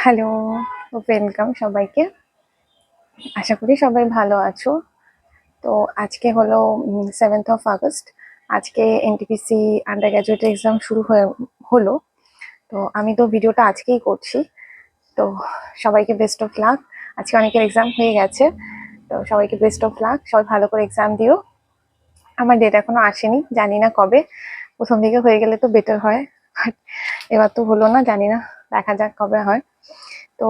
Hello, welcome সবাইকে। আশা করি সবাই ভালো আছো। তো আজকে হলো 7th অফ আগস্ট। আজকে এনটিপিসি আন্ডার গ্র্যাজুয়েট এক্সাম শুরু হলো। তো আমি তো ভিডিওটা আজকেই করছি। তো সবাইকে বেস্ট অফ লাক। আজকে অনেকের এক্সাম হয়ে গেছে, তো সবাইকে বেস্ট অফ লাক। সবাই ভালো করে এক্সাম দিও। আমার ডেট এখনো আসেনি, জানি না কবে। প্রথম দিকে হয়ে গেলে তো বেটার হয়, বাট এবার তো হলো না, জানি না, দেখা যাক কবে হয়। তো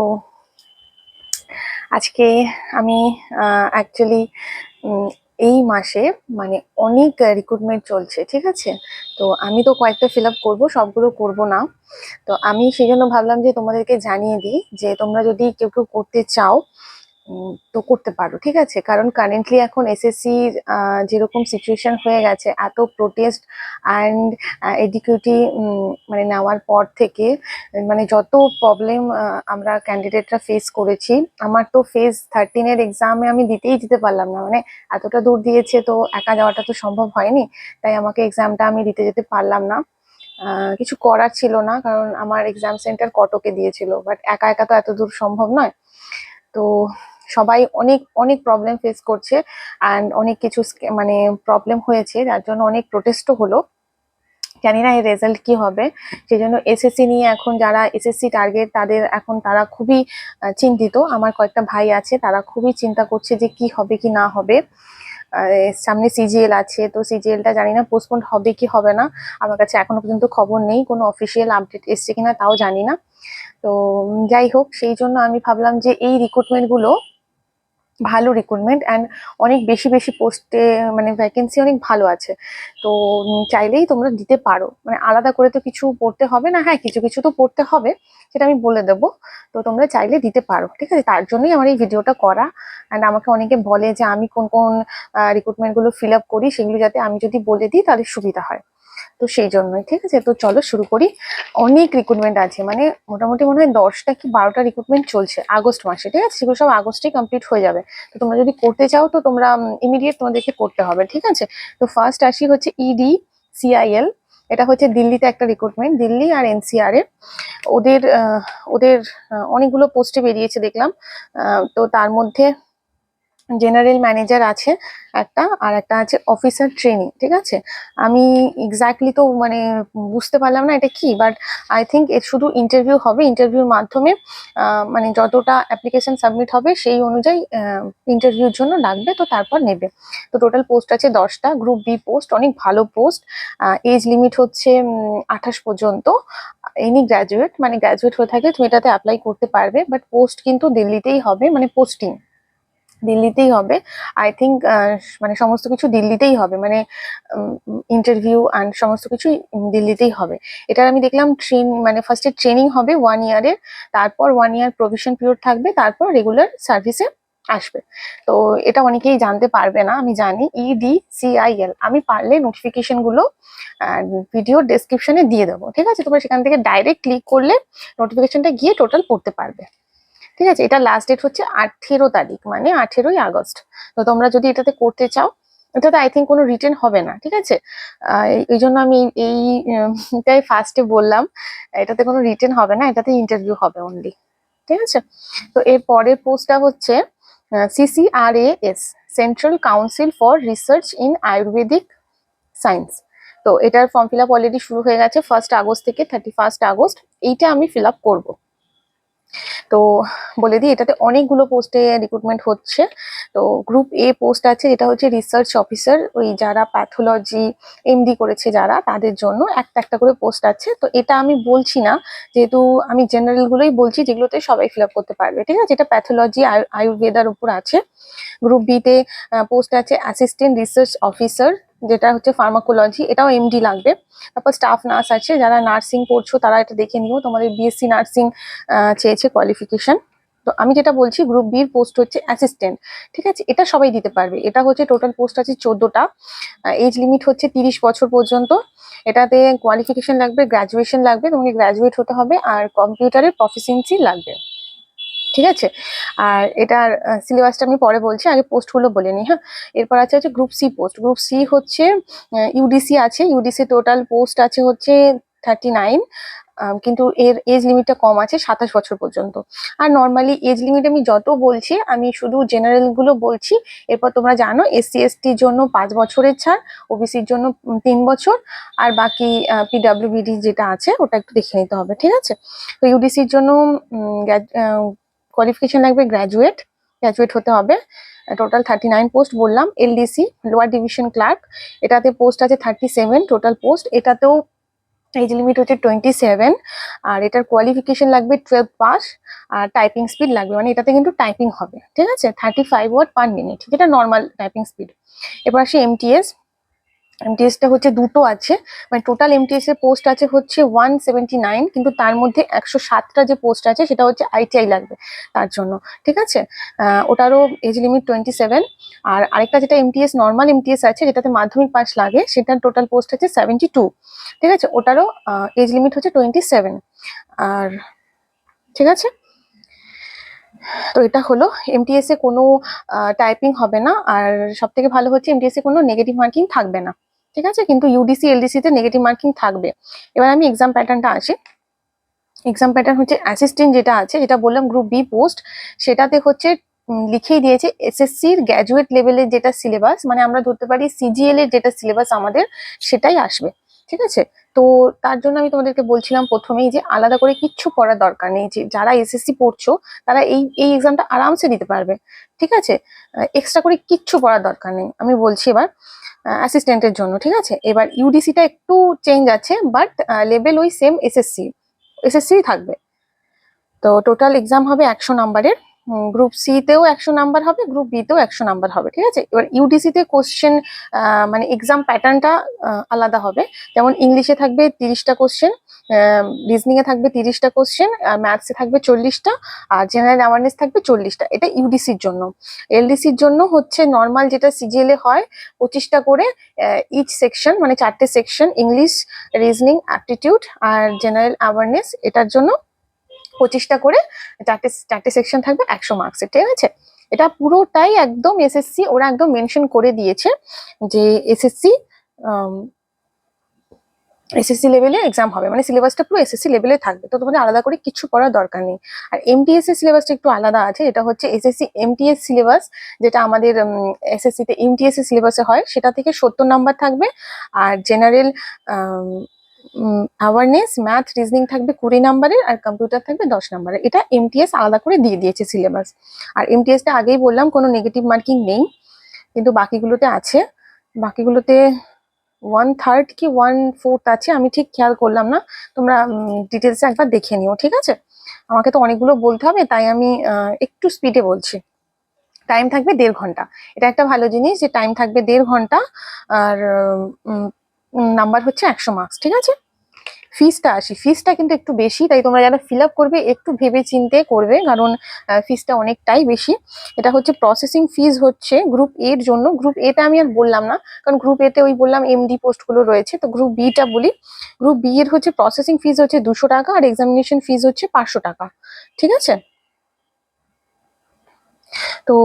আজকে আমি অ্যাকচুয়ালি এই মাসে মানে অনেক রিক্রুটমেন্ট চলছে, ঠিক আছে। তো আমি তো কয়েকটা ফিল আপ করবো, সবগুলো করব না। তো আমি সেই জন্য ভাবলাম যে তোমাদেরকে জানিয়ে দিই যে তোমরা যদি কেউ কেউ করতে চাও তো করতে পারো, ঠিক আছে। কারণ কারেন্টলি এখন এসএসসি যেরকম সিচুয়েশন হয়ে গেছে, এত প্রোটেস্ট অ্যান্ড এডিকিউটি মানে নেওয়ার পর থেকে মানে যত প্রবলেম আমরা ক্যান্ডিডেটরা ফেস করেছি। আমার তো ফেজ 13-এর এক্সামে আমি দিতে পারলাম না, মানে এতটা দূর দিয়েছে, তো একা যাওয়াটা তো সম্ভব হয়নি। তাই আমাকে এক্সামটা আমি দিতে যেতে পারলাম না। কিছু করার ছিল না, কারণ আমার এক্সাম সেন্টার কটকে দিয়েছিল, বাট একা একা তো এত দূর সম্ভব নয়। তো সবাই অনেক অনেক প্রবলেম ফেস করছে অ্যান্ড অনেক কিছু মানে প্রবলেম হয়েছে, যার জন্য অনেক প্রোটেস্টও হলো। জানি না এর রেজাল্ট কি হবে। সেই জন্য এসএসসি নিয়ে এখন যারা এসএসসি টার্গেট, তাদের এখন তারা খুবই চিন্তিত। আমার কয়েকটা ভাই আছে, তারা খুবই চিন্তা করছে যে কি হবে কি না হবে। সামনে সিজিএল আছে, তো সিজিএলটা জানি না পোস্টপোন হবে কি হবে না। আমার কাছে এখনো পর্যন্ত খবর নেই, কোনো অফিসিয়াল আপডেট এসছে কিনা তাও জানি না। তো যাই হোক, সেই জন্য আমি ভাবলাম যে এই রিক্রুটমেন্ট গুলো ভালো রিক্রুটমেন্ট অ্যান্ড অনেক বেশি বেশি পোস্টে মানে ভ্যাকেন্সি অনেক ভালো আছে। তো চাইলেই তোমরা দিতে পারো, মানে আলাদা করে তো কিছু পড়তে হবে না। হ্যাঁ, কিছু কিছু তো পড়তে হবে, সেটা আমি বলে দেবো। তো তোমরা চাইলে দিতে পারো, ঠিক আছে। তার জন্যই আমার এই ভিডিওটা করা। অ্যান্ড আমাকে অনেকে বলে যে আমি কোন কোন রিক্রুটমেন্ট গুলো ফিল আপ করি, সেগুলো যাতে আমি যদি বলে দিই তাহলে সুবিধা হয়। তো সেই জন্যই, ঠিক আছে। তো চলো শুরু করি। অনেক রিক্রুটমেন্ট আছে, মানে মোটামুটি মনে হয় 10টা কি 12টা রিক্রুটমেন্ট চলছে আগস্ট মাসে, ঠিক আছে। সেগুলো সব আগস্টেই কমপ্লিট হয়ে যাবে। তো তোমরা যদি করতে চাও তো তোমরা ইমিডিয়েট তোমাদেরকে করতে হবে, ঠিক আছে। তো ফার্স্ট আসি হচ্ছে ইডি সিআইএল। এটা হচ্ছে দিল্লিতে একটা রিক্রুটমেন্ট, দিল্লি আর এনসিআর এর। ওদের ওদের অনেকগুলো পোস্টে বেরিয়েছে দেখলাম। তো তার মধ্যে জেনারেল ম্যানেজার আছে একটা, আর একটা আছে অফিসার ট্রেনিং, ঠিক আছে। আমি এক্স্যাক্টলি তো মানে বুঝতে পারলাম না এটা কি, বাট আই থিঙ্ক এর শুধু ইন্টারভিউ হবে। ইন্টারভিউর মাধ্যমে মানে যতটা অ্যাপ্লিকেশন সাবমিট হবে সেই অনুযায়ী ইন্টারভিউর জন্য ডাকবে, তো তারপর নেবে। তো টোটাল পোস্ট আছে 10টা, গ্রুপ বি পোস্ট, অনেক ভালো পোস্ট। এজ লিমিট হচ্ছে 28 পর্যন্ত। এনি গ্র্যাজুয়েট, মানে গ্র্যাজুয়েট হয়ে থাকে তুমি এটাতে অ্যাপ্লাই করতে পারবে, বাট পোস্ট কিন্তু দিল্লিতেই হবে, মানে পোস্টিং দিল্লিতেই হবে। আই থিঙ্ক মানে সমস্ত কিছু দিল্লিতেই হবে, মানে ইন্টারভিউ অ্যান্ড সমস্ত কিছু দিল্লিতেই হবে। এটার আমি দেখলাম মানে ফার্স্টে ট্রেনিং হবে 1 ইয়ারের, তারপর 1 ইয়ার প্রভিশন পিরিয়ড থাকবে, তারপর রেগুলার সার্ভিসে আসবে। তো এটা অনেকেই জানতে পারবে না, আমি জানি। ইডিসিআইএল, আমি পারলে নোটিফিকেশন গুলো ভিডিও ডেসক্রিপশনে দিয়ে দেবো, ঠিক আছে। তোমরা সেখান থেকে ডাইরেক্ট ক্লিক করলে নোটিফিকেশনটা গিয়ে টোটাল পড়তে পারবে, ঠিক আছে। এটা লাস্ট ডেট হচ্ছে 18 তারিখ, মানে 18ই আগস্ট। তো তোমরা যদি এটাতে করতে চাও, এটাতে আই থিঙ্ক কোনো রিটেন হবে না, ঠিক আছে। এই জন্য আমি এটাই ফার্স্টে বললাম। এটাতে কোনো রিটেন হবে না, এটাতে ইন্টারভিউ হবে অনলি, ঠিক আছে। তো এর পরের পোস্টটা হচ্ছে CCRAS, central council for research in ayurvedic science. তো এটার ফর্ম ফিল আপ অলরেডি শুরু হয়ে গেছে 1 আগস্ট থেকে 31 আগস্ট। এইটা আমি ফিল আপ করবো। তো বলে দিই, এটাতে অনেকগুলো পোস্টে রিক্রুটমেন্ট হচ্ছে। তো গ্রুপ এ পোস্ট আছে, যেটা হচ্ছে রিসার্চ অফিসার, ওই যারা প্যাথোলজি এমডি করেছে যারা, তাদের জন্য একটা একটা করে পোস্ট আছে। তো এটা আমি বলছি না, যেহেতু আমি জেনারেল গুলোই বলছি, যেগুলোতে সবাই ফিল আপ করতে পারবে, ঠিক আছে। এটা প্যাথোলজি আয়ুর্বেদার উপর আছে। গ্রুপ বি তে পোস্ট আছে অ্যাসিস্ট্যান্ট রিসার্চ অফিসার, যেটা হচ্ছে ফার্মাকোলজি, এটাও এমডি লাগবে। তারপর স্টাফ নার্স আছে, যারা নার্সিং পড়ছো তারা এটা দেখে নিও, তোমাদের বিএসসি নার্সিং চেয়েছে কোয়ালিফিকেশন। তো আমি যেটা বলছি, গ্রুপ বির পোস্ট হচ্ছে অ্যাসিস্ট্যান্ট, ঠিক আছে। এটা সবাই দিতে পারবে। এটা হচ্ছে টোটাল পোস্ট আছে 14টা। এজ লিমিট হচ্ছে 30 বছর পর্যন্ত। এটাতে কোয়ালিফিকেশন লাগবে, গ্রাজুয়েশন লাগবে, তোমাকে গ্রাজুয়েট হতে হবে, আর কম্পিউটারের প্রফিসিয়েন্সি লাগবে, ঠিক আছে। আর এটার সিলেবাসটা আমি পরে বলছি, আগে পোস্টগুলো বলে নিই। হ্যাঁ, এরপর আছে হচ্ছে group C post. Group C হচ্ছে ইউডিসি আছে, ইউডিসি টোটাল পোস্ট আছে হচ্ছে 39, কিন্তু এর এজ লিমিটটা কম আছে 27 বছর পর্যন্ত। আর নর্মালি এজ লিমিট আমি যত বলছি আমি শুধু জেনারেল গুলো বলছি। এরপর তোমরা জানো SC STর জন্য 5 বছরের ছাড়, ওবিসির জন্য 3 বছর, আর বাকি পিডব্লিউবিডি যেটা আছে ওটা একটু দেখে নিতে হবে, ঠিক আছে? তো ইউডিসির জন্য কোয়ালিফিকেশন লাগবে গ্র্যাজুয়েট হতে হবে। টোটাল 39 পোস্ট বললাম। LDC লোয়ার ডিভিশন ক্লার্ক, এটাতে পোস্ট আছে 37 টোটাল পোস্ট। এটাতেও এজ লিমিট হচ্ছে 27, আর এটার কোয়ালিফিকেশন লাগবে 12 পাস, আর টাইপিং স্পিড লাগবে, মানে এটাতে কিন্তু টাইপিং হবে, ঠিক আছে? 35 ওয়ার্ড পার মিনিট, যেটা নর্মাল টাইপিং স্পিড। এবার আসি এমটিএসটা হচ্ছে দুটো আছে, মানে টোটাল এমটিএস এর পোস্ট আছে হচ্ছে 179, কিন্তু তার মধ্যে 107টা যে পোস্ট আছে সেটা হচ্ছে ITI লাগবে তার জন্য, ঠিক আছে? ওটারও এজ লিমিট 27। আর আরেকটা যেটা এমটিএস নর্মাল এমটিএস আছে, যেটাতে মাধ্যমিক পাস লাগে, সেটার টোটাল পোস্ট আছে 72, ঠিক আছে? ওটারও এজ লিমিট হচ্ছে 27। আর ঠিক আছে, তো এটা হলো এমটিএস এ কোনো টাইপিং হবে না, আর সব থেকে ভালো হচ্ছে এমটিএস এ কোনো নেগেটিভ মার্কিং থাকবে না, ঠিক আছে? কিন্তু ইউডিসি এলডিসি তে নেগেটিভ মার্কিং থাকবে। এবার আমি এক্সাম প্যাটার্নটা আসি। এক্সাম প্যাটার্ন হচ্ছে অ্যাসিস্ট্যান্ট যেটা আছে, যেটা বললাম গ্রুপ বি পোস্ট, সেটাতে হচ্ছে লিখেই দিয়েছে এসএসসির গ্র্যাজুয়েট লেভেলের যেটা সিলেবাস, মানে আমরা ধরতে পারি সিজিএল এর যেটা সিলেবাস আমাদের, সেটাই আসবে, ঠিক আছে? তো তার জন্য আমি তোমাদেরকে বলছিলাম প্রথমেই যে আলাদা করে কিচ্ছু পড়ার দরকার নেই, যে যারা এসএসসি পড়ছো তারা এই এক্সামটা আরামসে দিতে পারবে, ঠিক আছে? এক্সট্রা করে কিচ্ছু পড়ার দরকার নেই। আমি বলছি এবার অ্যাসিস্ট্যান্টের জন্য, ঠিক আছে? এবার ইউডিসিটা একটু চেঞ্জ আছে, বাট লেভেল ওই সেম এসএসসি থাকবে। তো টোটাল এক্সাম হবে 100 নাম্বারের। গ্রুপ সি তেও 100 নাম্বার হবে, গ্রুপ বি তেও 100 নাম্বার হবে, ঠিক আছে? এবার ইউডিসি তে কোশ্চেন মানে এক্সাম প্যাটার্নটা আলাদা হবে। যেমন ইংলিশে থাকবে 30টা কোশ্চেন, রিজনিং এ থাকবে 30টা কোশ্চেন, আর ম্যাথসে থাকবে 40টা, আর জেনারেল অ্যাওয়ারনেস থাকবে 40টা। এটা ইউডিসির জন্য। এলডিসির জন্য হচ্ছে নর্মাল যেটা সিজিএল এ হয় 25টা করে ইচ সেকশন, মানে 4টে সেকশন, ইংলিশ, রিজনিং, অ্যাপটিটিউড আর জেনারেল অ্যাওয়ারনেস, এটার জন্য 25টা করে, চারটে সেকশন থাকবে 100 মার্কসের, ঠিক আছে? এটা পুরোটাই একদম এসএসসি, ওরা একদম মেনশন করে দিয়েছে যে এসএসসি লেভেলে এক্সাম হবে, মানে সিলেবাসটা পুরো এসএসসি লেভেলে থাকবে। তো তোমাদের আলাদা করে কিছু পড়ার দরকার নেই। আর এমটিএস এর সিলেবাসটা একটু আলাদা আছে, এটা হচ্ছে এসএসসি এমটিএস সিলেবাস, যেটা আমাদের এসএসসি তে এমটিএস এর সিলেবাসে হয়, সেটা থেকে 70 নাম্বার থাকবে। আর জেনারেল অ্যাওয়ারনেস, ম্যাথ, রিজনিং থাকবে 20 নাম্বারের, আর কম্পিউটার থাকবে 10 নাম্বারের। এটা এমটিএস আলাদা করে দিয়ে দিয়েছে সিলেবাস। আর এমটিএসটা আগেই বললাম কোনো নেগেটিভ মার্কিং নেই, কিন্তু বাকিগুলোতে আছে। বাকিগুলোতে 1/3 কি 1/4 আছে, আমি ঠিক খেয়াল করলাম না। তোমরা ডিটেলসে একবার দেখে নিও, ঠিক আছে? আমাকে তো অনেকগুলো বলতে হবে, তাই আমি একটু স্পিডে বলছি। টাইম থাকবে 1.5 ঘন্টা, এটা একটা ভালো জিনিস যে টাইম থাকবে 1.5 ঘন্টা। আর নাম্বার হচ্ছে 100 মার্কস, ঠিক আছে? ফিসটা কিন্তু একটু বেশি, তাই তোমরা যারা ফিল আপ করবে একটু ভেবে চিন্তে করবে, কারণ ফিসটা অনেকটাই বেশি। এটা হচ্ছে প্রসেসিং ফিস হচ্ছে গ্রুপ এর জন্য। গ্রুপ এটা আমি আর বললাম না, কারণ গ্রুপ এতে ওই বললাম এমডি পোস্ট গুলো রয়েছে। তো গ্রুপ বিটা বলি। গ্রুপ বি এর হচ্ছে প্রসেসিং ফিস হচ্ছে 200 টাকা, আর এক্সামিনেশন ফিস হচ্ছে 500 টাকা, ঠিক আছে? তো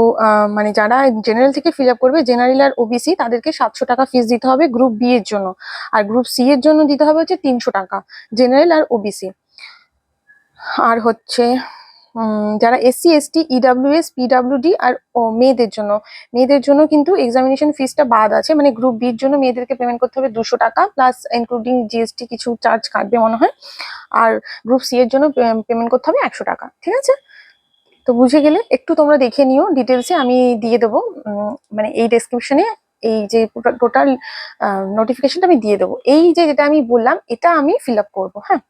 মানে যারা জেনারেল থেকে ফিল আপ করবে, জেনারেল আর ওবিসি, তাদেরকে 700 টাকা ফিস দিতে হবে গ্রুপ বি এর জন্য। আর গ্রুপ সি এর জন্য দিতে হবে হচ্ছে 300 টাকা, জেনারেল আর ওবিসি। আর হচ্ছে যারা এসসি এসটি ইডাব্লিউএস পিডাব্লিউডি আর মেয়েদের জন্য কিন্তু এক্সামিনেশন ফিসটা বাদ আছে, মানে গ্রুপ বির জন্য মেয়েদেরকে পেমেন্ট করতে হবে 200 টাকা, প্লাস ইনক্লুডিং জিএসটি কিছু চার্জ কাটবে মনে হয়। আর গ্রুপ সি এর জন্য পেমেন্ট করতে হবে 100 টাকা, ঠিক আছে? তো বুঝে গেলে একটু তোমরা দেখে নিও ডিটেলসে, আমি দিয়ে দেবো মানে এই ডেসক্রিপশনে এই যে টোটাল নোটিফিকেশনটা আমি দিয়ে দেবো। এই যে যেটা আমি বললাম এটা আমি ফিল আপ করবো, হ্যাঁ?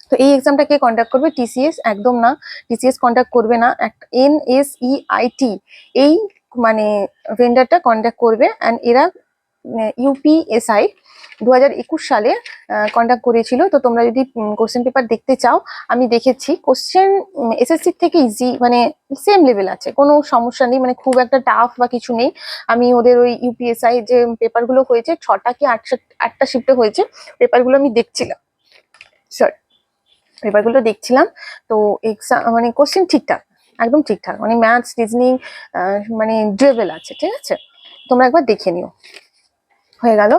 তো এই এক্সামটা কে কন্ডাক্ট করবে? টিসিএস, একদম না, টিসিএস কন্ডাক্ট করবে না। একটা NSEIT এই মানে ভেন্ডারটা কন্ডাক্ট করবে, অ্যান্ড এরা ইউপিএসআই 2021 সালে কন্ডাক্ট করেছিল। তো তোমরা যদি কোশ্চেন পেপার দেখতে চাও, আমি দেখেছি কোশ্চেন এসএসসি থেকে ইজি, মানে সেম লেভেল আছে, কোনো সমস্যা নেই, মানে খুব একটা টাফ বা কিছু নেই। আমি ওদের ওই ইউপিএসআই যে পেপারগুলো হয়েছে 6টা কি 8টা শিফটে হয়েছে, পেপারগুলো আমি দেখছিলাম, সরি, পেপারগুলো দেখছিলাম। তো এক্সাম মানে কোশ্চেন ঠিকঠাক, একদম ঠিকঠাক, মানে ম্যাথস, রিজনিং মানে ডুয়েবল আছে, ঠিক আছে? তোমরা একবার দেখে নিও। হয়ে গেল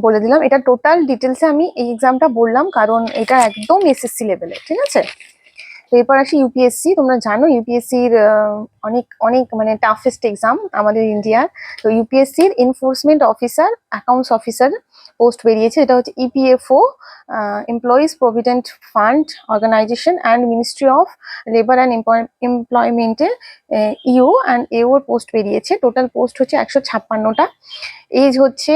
বলে দিলাম। এটা টোটাল ডিটেলসে আমি এই এক্সামটা বললাম কারণ এটা একদম এসএসসি লেভেলে, ঠিক আছে। তো এরপর আসি ইউপিএসসি। তোমরা জানো ইউপিএসসির অনেক অনেক মানে টাফেস্ট এক্সাম আমাদের ইন্ডিয়ার। তো ইউপিএসসির enforcement officer, accounts officer post বেরিয়েছে। এটা হচ্ছে EPFO, employees provident fund organisation and ministry of labour and এমপ্লয়মেন্টের ইউ অ্যান্ড এওর পোস্ট বেরিয়েছে। টোটাল পোস্ট হচ্ছে 156টা। এজ হচ্ছে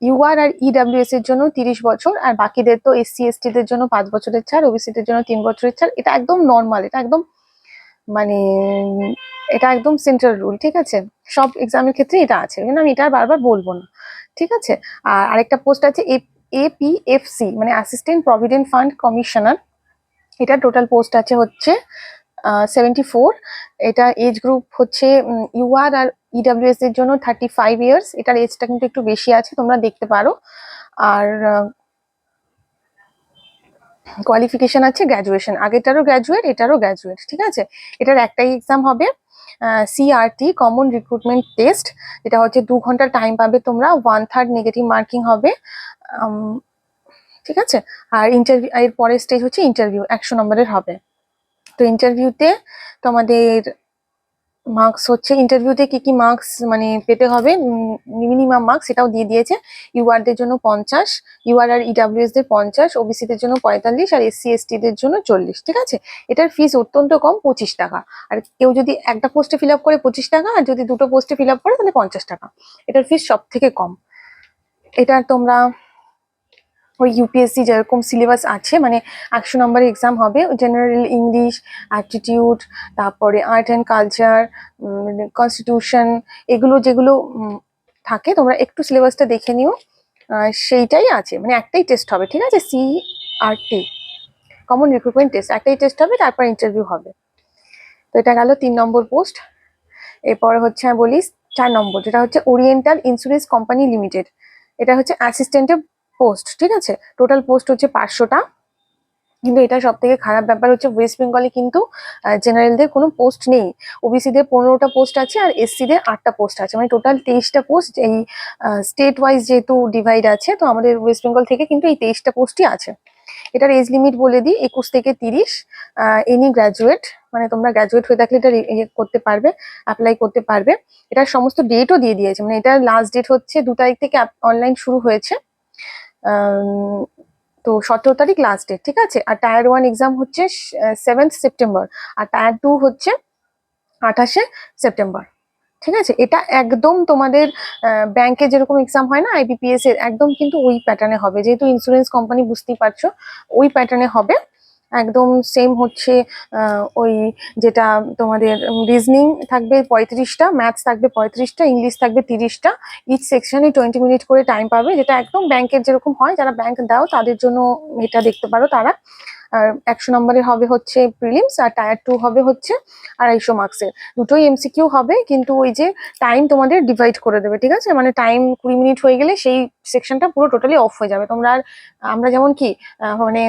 ইউআর আর ইডাব্লিউএস এর জন্য 30 বছর, আর বাকিদের তো এসসি এসটি দের জন্য 5 বছরের ছাড়, ওবিসি দের জন্য 3 বছরের ছাড়। এটা একদম নর্মাল, এটা একদম মানে এটা একদম সেন্ট্রাল রুল, ঠিক আছে। সব এক্সামের ক্ষেত্রে এটা আছে, কিন্তু আমি এটা বারবার বলবো না, ঠিক আছে। আর আরেকটা পোস্ট আছে এপিএফসি মানে অ্যাসিস্ট্যান্ট প্রভিডেন্ট ফান্ড কমিশনার। এটা টোটাল পোস্ট আছে হচ্ছে 74। এটা এজ গ্রুপ হচ্ছে ইউআর আর ইডাব্লিউএস এর জন্য 35 ইয়ার্স। এটার এজটা কিন্তু একটু বেশি আছে, তোমরা দেখতে পারো। আর কোয়ালিফিকেশন আছে গ্র্যাজুয়েশন, আগেটারও গ্র্যাজুয়েট, এটারও গ্র্যাজুয়েট, ঠিক আছে। এটার একটাই এক্সাম হবে, সিআরটি কমন রিক্রুটমেন্ট টেস্ট। এটা হচ্ছে 2 ঘন্টা টাইম পাবে তোমরা, 1/3 নেগেটিভ মার্কিং হবে, ঠিক আছে। আর ইন্টারভিউ, এর পরের স্টেজ হচ্ছে ইন্টারভিউ, 100 নম্বরের হবে। তো ইন্টারভিউতে তোমাদের মার্কস হচ্ছে, ইন্টারভিউতে কি কি মার্কস মানে পেতে হবে, মিনিমাম মার্কস এটাও দিয়ে দিয়েছে। ইউআর দের জন্য 50, ইউআর আর ইডাব্লিউএস দের 50, ওবিসি দের জন্য 45, আর এসসি এসটি দের জন্য 40, ঠিক আছে। এটার ফিস অত্যন্ত কম, 25 টাকা। আর কেউ যদি একটা পোস্টে ফিল আপ করে 25 টাকা, আর যদি দুটো পোস্টে ফিল আপ করে তাহলে 50 টাকা। এটার ফিস সব থেকে কম। এটা তোমরা ওই ইউপিএসসি যেরকম সিলেবাস আছে, মানে 100 নম্বরের এক্সাম হবে, জেনারেল ইংলিশ, অ্যাপটিটিউড, তারপরে আর্ট অ্যান্ড কালচার, কনস্টিটিউশন, এগুলো যেগুলো থাকে, তোমরা একটু সিলেবাসটা দেখে নিও। সেইটাই আছে, মানে একটাই টেস্ট হবে, ঠিক আছে। সিআরটি কমন রিক্রুটমেন্ট টেস্ট, একটাই টেস্ট হবে, তারপর ইন্টারভিউ হবে। তো এটা গেল 3 নম্বর পোস্ট। এরপর হচ্ছে আমি বলি 4 নম্বর, যেটা হচ্ছে ওরিয়েন্টাল ইন্স্যুরেন্স কোম্পানি লিমিটেড। এটা হচ্ছে অ্যাসিস্ট্যান্টের পোস্ট, ঠিক আছে। টোটাল পোস্ট হচ্ছে 500টা। কিন্তু এটা সব থেকে খারাপ ব্যাপার হচ্ছে ওয়েস্ট বেঙ্গলে কিন্তু জেনারেলদের কোনো পোস্ট নেই। ওবিসি দের 15টা পোস্ট আছে, আর এসসি দের 8টা পোস্ট আছে, মানে টোটাল 23টা পোস্ট। এই স্টেট ওয়াইজ যেহেতু ডিভাইড আছে, তো আমাদের ওয়েস্ট বেঙ্গল থেকে কিন্তু এই 23টা পোস্টই আছে। এটার এজ লিমিট বলে দিই, 21 থেকে 30। এনি গ্র্যাজুয়েট, মানে তোমরা গ্র্যাজুয়েট হয়ে থাকলে এটা করতে পারবে, অ্যাপ্লাই করতে পারবে। এটার সমস্ত ডেটও দিয়ে দিয়েছে, মানে এটার লাস্ট ডেট হচ্ছে 2 তারিখ থেকে অনলাইন শুরু হয়েছে, তো 17 তারিখ লাস্ট ডেট, ঠিক আছে। আর টায়ার 1 এক্সাম হচ্ছে 7 সেপ্টেম্বর, আর টায়ার 2 হচ্ছে 28 সেপ্টেম্বর, ঠিক আছে। এটা একদম তোমাদের ব্যাংকে যেরকম এক্সাম হয় না আইবিপিএস এর, একদম কিন্তু ওই প্যাটার্নে হবে, যেহেতু ইন্স্যুরেন্স কোম্পানি বুঝতেই পারছো, ওই প্যাটার্নে হবে একদম সেম। হচ্ছে ওই যেটা তোমাদের রিজনিং থাকবে 35টা, ম্যাথস থাকবে 35টা, ইংলিশ থাকবে 30টা। ইচ সেকশনে 20 মিনিট করে টাইম পাবে, যেটা একদম ব্যাংকের যেরকম হয়, যারা ব্যাংক দাও তাদের জন্য এটা দেখতে পারো তারা। আর 100 নম্বরের হবে হচ্ছে প্রিলিমস, আর টায়ার 2 হবে হচ্ছে 250 মার্কসের। দুটোই এমসিকিউ হবে, কিন্তু ওই যে টাইম তোমাদের ডিভাইড করে দেবে, ঠিক আছে। মানে টাইম 20 মিনিট হয়ে গেলে সেই সেকশনটা পুরো টোটালি অফ হয়ে যাবে। তোমরা আর আমরা যেমন কি মানে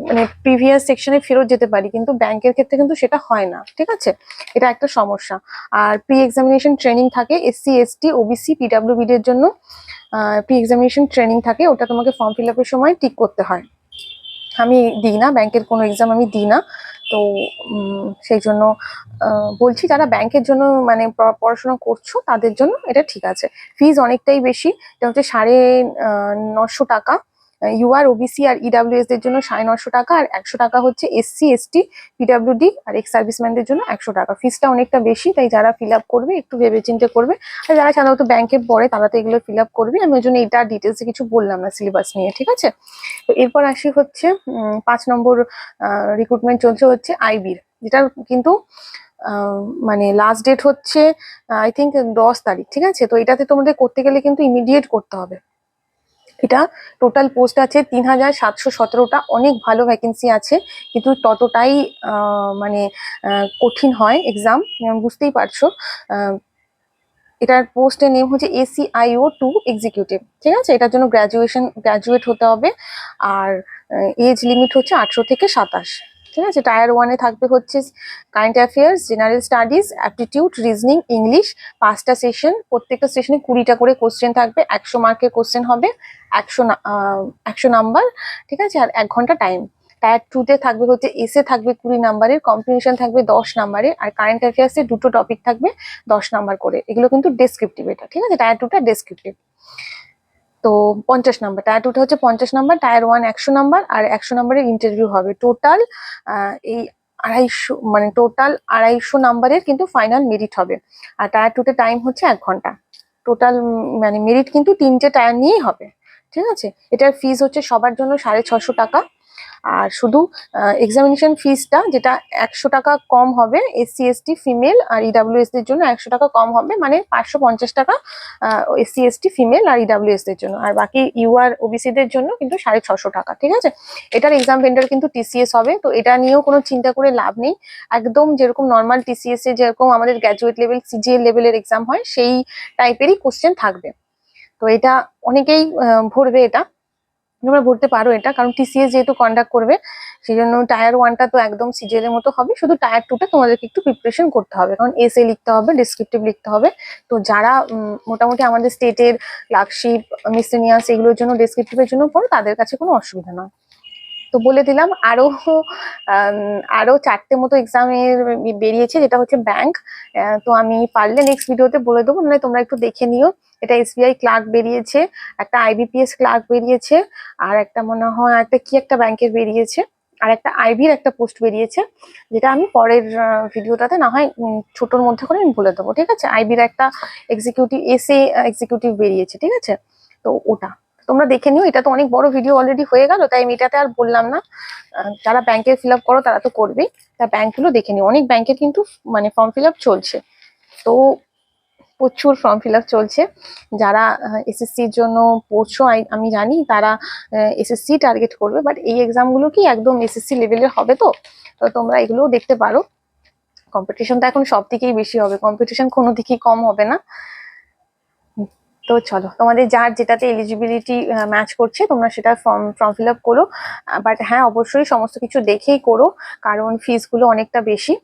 মানে প্রিভিয়াস সেকশনে ফেরত যেতে পারি, কিন্তু ব্যাংকের ক্ষেত্রে কিন্তু সেটা হয় না, ঠিক আছে। এটা একটা সমস্যা। আর প্রি এক্সামিনেশন ট্রেনিং থাকে এসসি এসটি ওবিসি পিডাব্লিউবি দের জন্য, প্রি এক্সামিনেশন ট্রেনিং থাকে, ওটা তোমাকে ফর্ম ফিল আপের সময় টিক করতে হয়। আমি দিই না, ব্যাংকের কোনো এক্সাম আমি দিই না, তো সেই জন্য বলছি যারা ব্যাংকের জন্য মানে পড়াশোনা করছো তাদের জন্য এটা ঠিক আছে। ফিজ অনেকটাই বেশি, এটা হচ্ছে 950 টাকা। ইউআর ওবিসি আর ইডাব্লিউএস দের জন্য 950 টাকা, আর 100 টাকা হচ্ছে এসসি এসটি পিডাব্লিউডি আর এক্স সার্ভিসম্যানদের জন্য 100 টাকা। ফিজটা অনেকটা বেশি, তাই যারা ফিল আপ করবে একটু ভেবেচিন্তে করবে। আর যারা সাধারণত ব্যাংকে পড়ে তারা তো এগুলো ফিল আপ করবে, আমি ওই জন্য এটা ডিটেলসে কিছু বললাম না সিলেবাস নিয়ে, ঠিক আছে। তো এরপর আসি হচ্ছে 5 নম্বর রিক্রুটমেন্ট চলছে হচ্ছে আইবির, যেটা কিন্তু মানে লাস্ট ডেট হচ্ছে আই থিঙ্ক 10 তারিখ, ঠিক আছে। তো এটাতে তোমাদের করতে গেলে কিন্তু ইমিডিয়েট করতে হবে। এটা টোটাল পোস্ট আছে 3717টা, অনেক ভালো ভ্যাকেন্সি আছে, কিন্তু ততটাই মানে কঠিন হয় এক্সাম, বুঝতেই পারছো। এটার পোস্টের নেম হচ্ছে ACIO2 এক্সিকিউটিভ, ঠিক আছে। এটার জন্য গ্র্যাজুয়েট হতে হবে, আর এজ লিমিট হচ্ছে 18 থেকে 27। ঠিক আছে। টায়ার 1-এ থাকবে হচ্ছে current affairs, general studies, aptitude, reasoning, English, 5টা সেশন, প্রত্যেকটা সেশনে 20টা করে কোশ্চেন থাকবে, 100 মার্কের কোশ্চেন হবে, 100 নাম্বার, ঠিক আছে, আর 1 ঘন্টা টাইম। টায়ার 2-তে থাকবে হচ্ছে এসে থাকবে 20 নাম্বারের, কম্প্রিহেনশন থাকবে 10 নাম্বারের, আর কারেন্ট অ্যাফেয়ার্সে 2টো টপিক থাকবে 10 নাম্বার করে। এগুলো কিন্তু ডেসক্রিপটিভ, এটা ঠিক আছে, টায়ার 2টা ডেসক্রিপটিভ। তো 50 নাম্বার, টায়ার 2টা হচ্ছে 50 নাম্বার, টায়ার 1 100 নাম্বার, আর 100 নাম্বারের ইন্টারভিউ হবে। টোটাল এই 250, মানে টোটাল 250 নাম্বারের কিন্তু ফাইনাল মেরিট হবে। আর টায়ার 2তে টাইম হচ্ছে 1 ঘন্টা। টোটাল মানে মেরিট কিন্তু 3টে টায়ার নিয়েই হবে, ঠিক আছে। এটার ফিস হচ্ছে সবার জন্য 650 টাকা। আর শুধু এক্সামিনেশন ফিসটা যেটা 100 টাকা কম হবে এসসি এসটি ফিমেল আর ইডাব্লিউএস দের জন্য, 100 টাকা কম হবে, মানে 550 টাকা এসসি এসটি ফিমেল আর ইডাব্লিউএস দের জন্য। আর বাকি ইউআর ওবিসি দের জন্য কিন্তু 650 টাকা, ঠিক আছে। এটার এক্সাম ভেন্ডার কিন্তু টিসিএস হবে, তো এটা নিয়েও কোনো চিন্তা করে লাভ নেই। একদম যেরকম নর্মাল টিসিএস এ যেরকম আমাদের গ্র্যাজুয়েট লেভেল সিজিএল লেভেলের এক্সাম হয়, সেই টাইপেরই কোশ্চেন থাকবে। তো এটা অনেকেই ভরবে, এটা তোমরা ভরতে পারো এটা, কারণ টিসিএস যেহেতু কন্ডাক্ট করবে, সেই জন্য টায়ার 1টা তো একদম সিজিএল এর মতো হবে, শুধু টায়ার 2টা তোমাদেরকে একটু প্রিপারেশন করতে হবে, কারণ এসএ লিখতে হবে, ডেসক্রিপটিভ লিখতে হবে। তো যারা মোটামুটি আমাদের স্টেটের ক্লার্কশিপ, মিসেলিনিয়াস এগুলোর জন্য ডেসক্রিপটিভের জন্য পড়ো, তাদের কাছে কোনো অসুবিধা নয়। তো বলে দিলাম, আরো 4টে মতো এক্সামের বেরিয়েছে, যেটা হচ্ছে ব্যাংক। তো আমি পারলে নেক্সট ভিডিওতে বলে দেবো, নাহলে তোমরা একটু দেখে নিও। এটা এসবিআই ক্লার্ক বেরিয়েছে, একটা আইবিপিএস ক্লার্ক বেরিয়েছে, আর একটা মনে হয় একটা কি একটা ব্যাংকের বেরিয়েছে, আর একটা আইবির একটা পোস্ট বেরিয়েছে, যেটা আমি পরের ভিডিওটাতে না হয় ছোটোর মধ্যে করে আমি বলে দেবো, ঠিক আছে। আইবির একটা এক্সিকিউটিভ এসএ এক্সিকিউটিভ বেরিয়েছে, ঠিক আছে। তো ওটা তোমরা দেখে নিও। এটা তো অনেক বড় ভিডিও অলরেডি হয়ে গেল, তাই আমি এটাতে আর বললাম না। যারা ব্যাংকের ফিল আপ করো তারা তো করবেই, তা ব্যাংকগুলো দেখে নিও। অনেক ব্যাংকের কিন্তু মানে ফর্ম ফিল আপ চলছে, তো প্রচুর ফর্ম ফিল আপ চলছে। যারা এসএসসির জন্য পড়ছো আমি জানি তারা এসএসসি টার্গেট করবে, বাট এই এক্সামগুলো কি একদম এসএসসি লেভেলের হবে, তো তো তোমরা এগুলোও দেখতে পারো। কম্পিটিশন তো এখন সব দিকেই বেশি হবে, কম্পিটিশন কোনো দিকেই কম হবে না। তো চলো, তোমাদের যার যেটাতে এলিজিবিলিটি ম্যাচ করছে তোমরা সেটা ফর্ম ফিল আপ করো। বাট হ্যাঁ, অবশ্যই সমস্ত কিছু দেখেই করো, কারণ ফিসগুলো অনেকটা বেশি।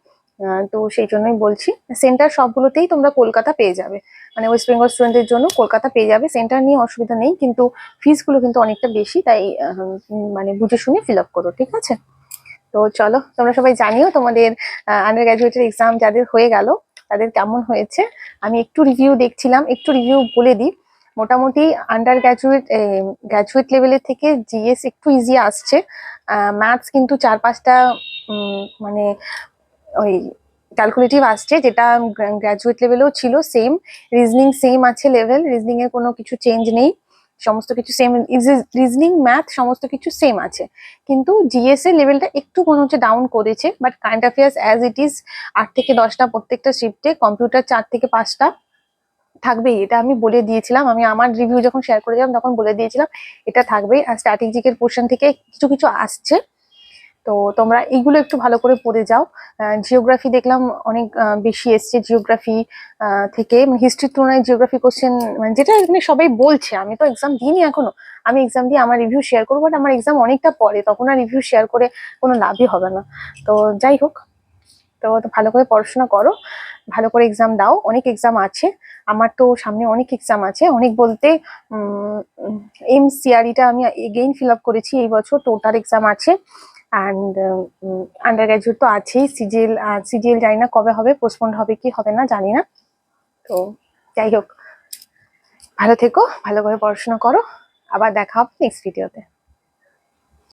তো সেই জন্যই বলছি, সেন্টার সবগুলোতেই তোমরা কলকাতা পেয়ে যাবে, মানে ওয়েস্ট বেঙ্গল স্টুডেন্টদের জন্য কলকাতা পেয়ে যাবে, সেন্টার নিয়ে অসুবিধা নেই, কিন্তু ফিসগুলো কিন্তু অনেকটা বেশি, তাই মানে বুঝে শুনে ফিল আপ করো, ঠিক আছে। তো চলো, তোমরা সবাই জানিও তোমাদের আন্ডার গ্র্যাজুয়েটের এক্সাম যাদের হয়ে গেল তাদের কেমন হয়েছে। আমি একটু রিভিউ দেখছিলাম, একটু রিভিউ বলে দিই। মোটামুটি আন্ডার গ্র্যাজুয়েট লেভেলের থেকে জিএস একটু ইজি আসছে। ম্যাথস কিন্তু 4-5টা মানে ওই ক্যালকুলেটিভ আসছে, যেটা গ্র্যাজুয়েট লেভেলেও ছিল সেম। রিজনিং সেম আছে লেভেল, রিজনিং এর কোনো কিছু চেঞ্জ নেই, সমস্ত কিছু সেম, রিজনিং ম্যাথ সমস্ত কিছু সেম আছে। কিন্তু জিএস এর লেভেলটা একটু মনে হচ্ছে ডাউন করেছে, but current affairs as it is 8 থেকে 10টা প্রত্যেকটা শিফটে, কম্পিউটার 4 থেকে 5টা থাকবেই, এটা আমি বলে দিয়েছিলাম। আমি আমার রিভিউ যখন শেয়ার করেছিলাম তখন বলে দিয়েছিলাম এটা থাকবেই। আর স্ট্র্যাটেজিকের পোর্শন থেকে কিছু কিছু আসছে, তো তোমরা এইগুলো একটু ভালো করে পড়ে যাও। জিওগ্রাফি দেখলাম অনেক বেশি এসছে, জিওগ্রাফি থেকে হিস্ট্রির তুলনায় জিওগ্রাফি কোশ্চেন, মানে যেটা এখানে সবাই বলছে, আমি তো এক্সাম দিইনি এখনো, আমি এক্সাম দিয়ে আমার রিভিউ শেয়ার করবো, বাট আমার এক্সাম অনেকটা পরে, তখন আর রিভিউ শেয়ার করে কোনো লাভই হবে না। তো যাই হোক, তো ভালো করে পড়াশোনা করো, ভালো করে এক্সাম দাও, অনেক এক্সাম আছে। আমার তো সামনে অনেক এক্সাম আছে, অনেক বলতে এমসিআরইটা আমি এগেইন ফিল আপ করেছি এই বছর, তো ওটার এক্সাম আছে। অ্যান্ড আন্ডার গ্র্যাজুয়েট তো আছেই, সিজিএল জানি না কবে হবে, পোস্টপন্ড হবে কি হবে না জানি না। তো যাই হোক, ভালো থেকো, ভালো করে পড়াশোনা করো, আবার দেখা হবে নেক্সট ভিডিওতে।